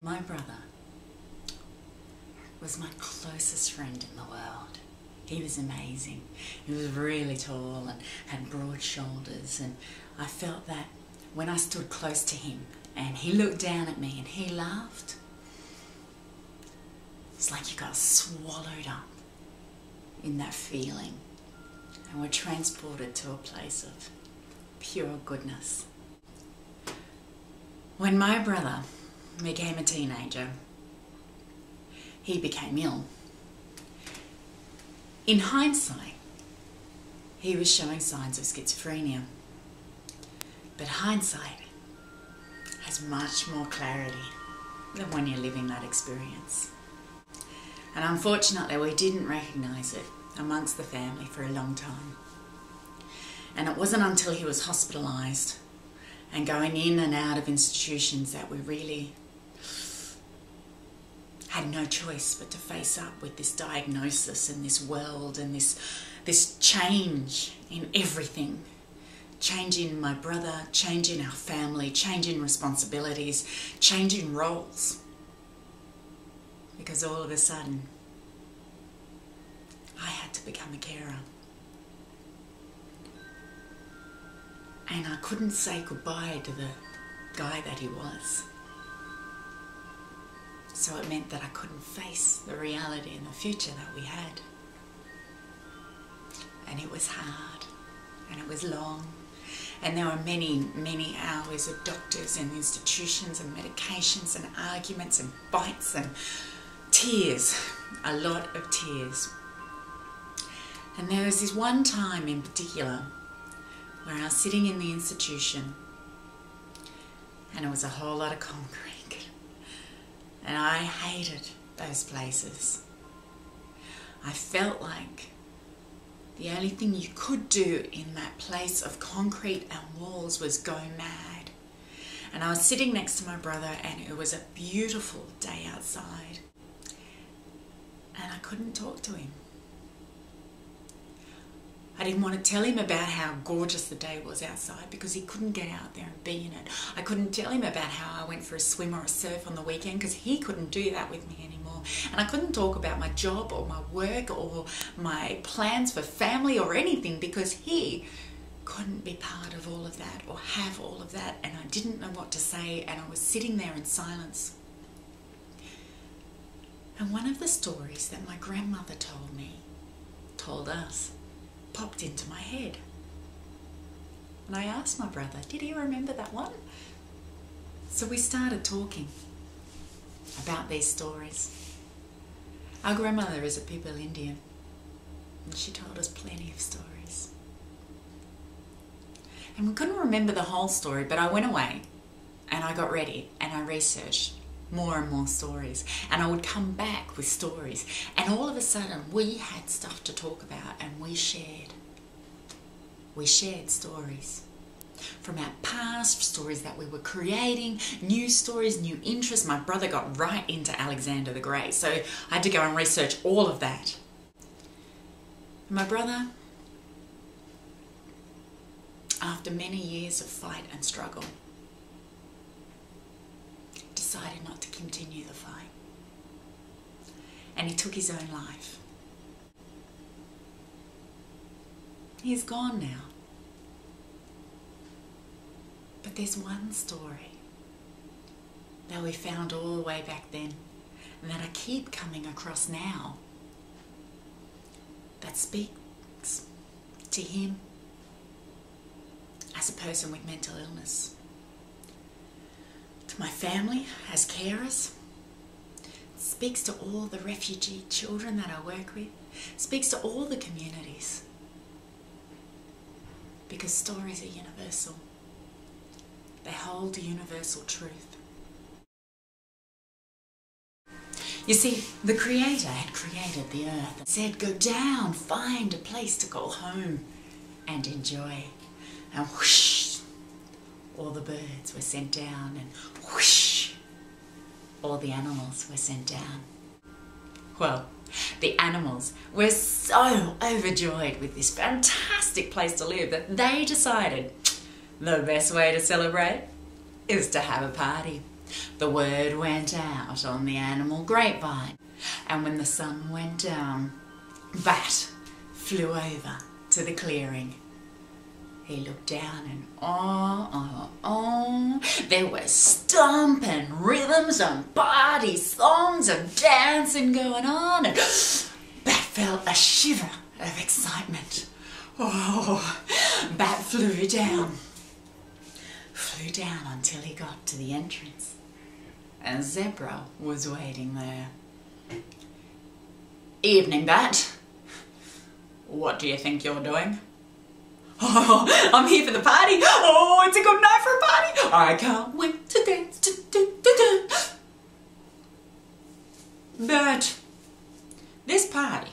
My brother was my closest friend in the world. He was amazing. He was really tall and had broad shoulders, and I felt that when I stood close to him and he looked down at me and he laughed, it's like you got swallowed up in that feeling and were transported to a place of pure goodness. When my brother became a teenager, he became ill. In hindsight, he was showing signs of schizophrenia, but hindsight has much more clarity than when you're living that experience. And unfortunately, we didn't recognise it amongst the family for a long time. And it wasn't until he was hospitalised and going in and out of institutions that we really had no choice but to face up with this diagnosis and this world and this change in everything. Change in my brother, change in our family, change in responsibilities, change in roles. Because all of a sudden, I had to become a carer. And I couldn't say goodbye to the guy that he was. So it meant that I couldn't face the reality and the future that we had. And it was hard, and it was long, and there were many, many hours of doctors and institutions and medications and arguments and fights and tears, a lot of tears. And there was this one time in particular where I was sitting in the institution and it was a whole lot of concrete. And I hated those places. I felt like the only thing you could do in that place of concrete and walls was go mad. And I was sitting next to my brother and it was a beautiful day outside. And I couldn't talk to him. I didn't want to tell him about how gorgeous the day was outside because he couldn't get out there and be in it. I couldn't tell him about how I went for a swim or a surf on the weekend because he couldn't do that with me anymore. And I couldn't talk about my job or my work or my plans for family or anything because he couldn't be part of all of that or have all of that, and I didn't know what to say, and I was sitting there in silence. And one of the stories that my grandmother told us, popped into my head. And I asked my brother, did he remember that one? So we started talking about these stories. Our grandmother is a People Indian, and she told us plenty of stories. And we couldn't remember the whole story, but I went away and I got ready and I researched more and more stories, and I would come back with stories, and all of a sudden we had stuff to talk about, and we shared stories from our past, stories that we were creating, new stories, new interests. My brother got right into Alexander the Great, so I had to go and research all of that. And my brother, after many years of fight and struggle, decided not to continue the fight, and he took his own life. He's gone now, but there's one story that we found all the way back then and that I keep coming across now that speaks to him as a person with mental illness, to my family as carers, speaks to all the refugee children that I work with, speaks to all the communities, because stories are universal. They hold universal truth. You see, the Creator had created the earth and said, go down, find a place to call home and enjoy. And whoosh, all the birds were sent down, and whoosh, all the animals were sent down. Well, the animals were so overjoyed with this fantastic place to live that they decided the best way to celebrate is to have a party. The word went out on the animal grapevine, and when the sun went down, Bat flew over to the clearing. He looked down and there were stomping rhythms and party songs and dancing going on, and Bat felt a shiver of excitement. Oh, Bat flew down until he got to the entrance, and Zebra was waiting there. Evening, Bat. What do you think you're doing? Oh, I'm here for the party. Oh, it's a good night for a party. I can't wait to dance. But this party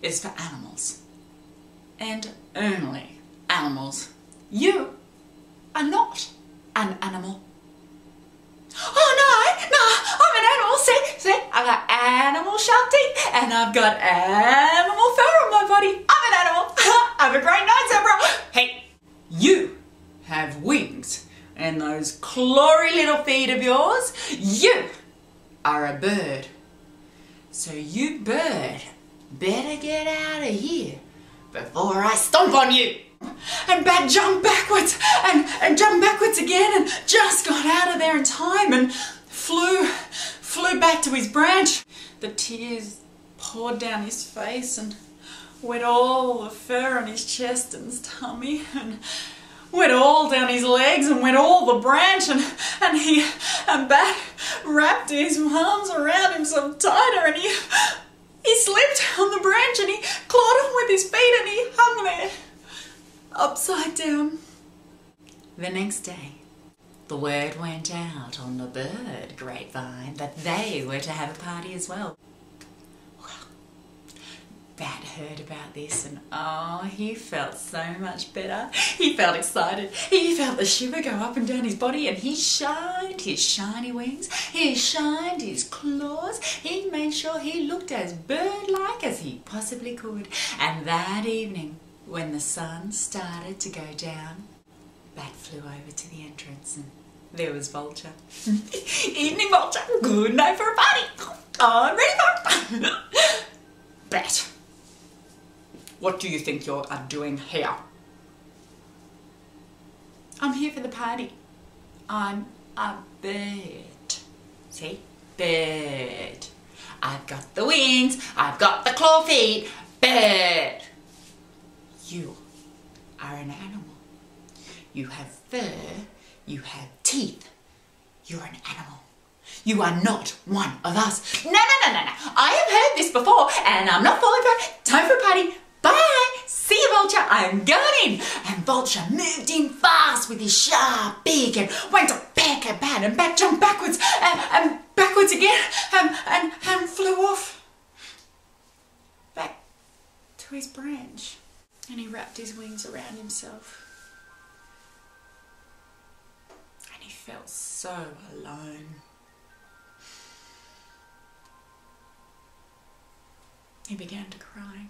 is for animals, and only animals. You are not an animal. Oh no, I'm an animal. See, I've got animal shark teeth and I've got animal fur on my body. I'm an animal. Have a great night, Zebra. Hey, you have wings and those clawy little feet of yours. You are a bird. So you bird better get out of here before I stomp on you. And Bat jumped backwards and jumped backwards again and just got out of there in time and flew back to his branch. The tears poured down his face and wet all the fur on his chest and his tummy, and wet all down his legs and wet all the branch, and Bat wrapped his arms around himself tighter, and he slipped on the branch and he clawed him with his feet and he hung there upside down. The next day, the word went out on the bird grapevine that they were to have a party as well. Well, Bat heard about this and oh, he felt so much better. He felt excited. He felt the shiver go up and down his body, and he shined his shiny wings. He shined his claws. He made sure he looked as bird-like as he possibly could. And that evening, when the sun started to go down, Bat flew over to the entrance and there was Vulture. Evening, Vulture. Good night for a party. I'm ready for it. Bat, what do you think you are doing here? I'm here for the party. I'm a bird. See? Bird. I've got the wings. I've got the claw feet. Bird. You are an animal. You have fur, you have teeth. You're an animal. You are not one of us. No. I have heard this before and I'm not falling for it. Time for a party. Bye. See you, Vulture. I'm going in. And Vulture moved in fast with his sharp beak and went to peck at Bat, and Bat jumped backwards and backwards again and flew off back to his branch. And he wrapped his wings around himself. And he felt so alone. He began to cry.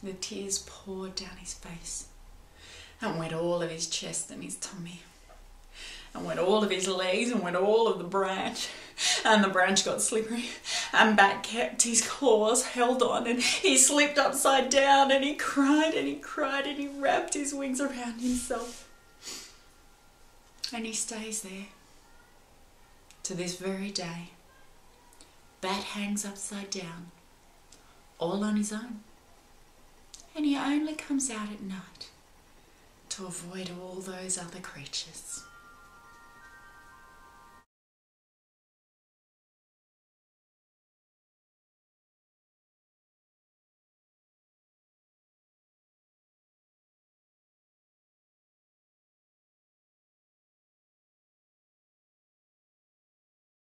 The tears poured down his face and wet all of his chest and his tummy, and wet all of his legs and wet all of the branch, and the branch got slippery, and Bat kept his claws held on, and he slipped upside down, and he cried and he cried and he wrapped his wings around himself, and he stays there to this very day. Bat hangs upside down all on his own, and he only comes out at night to avoid all those other creatures.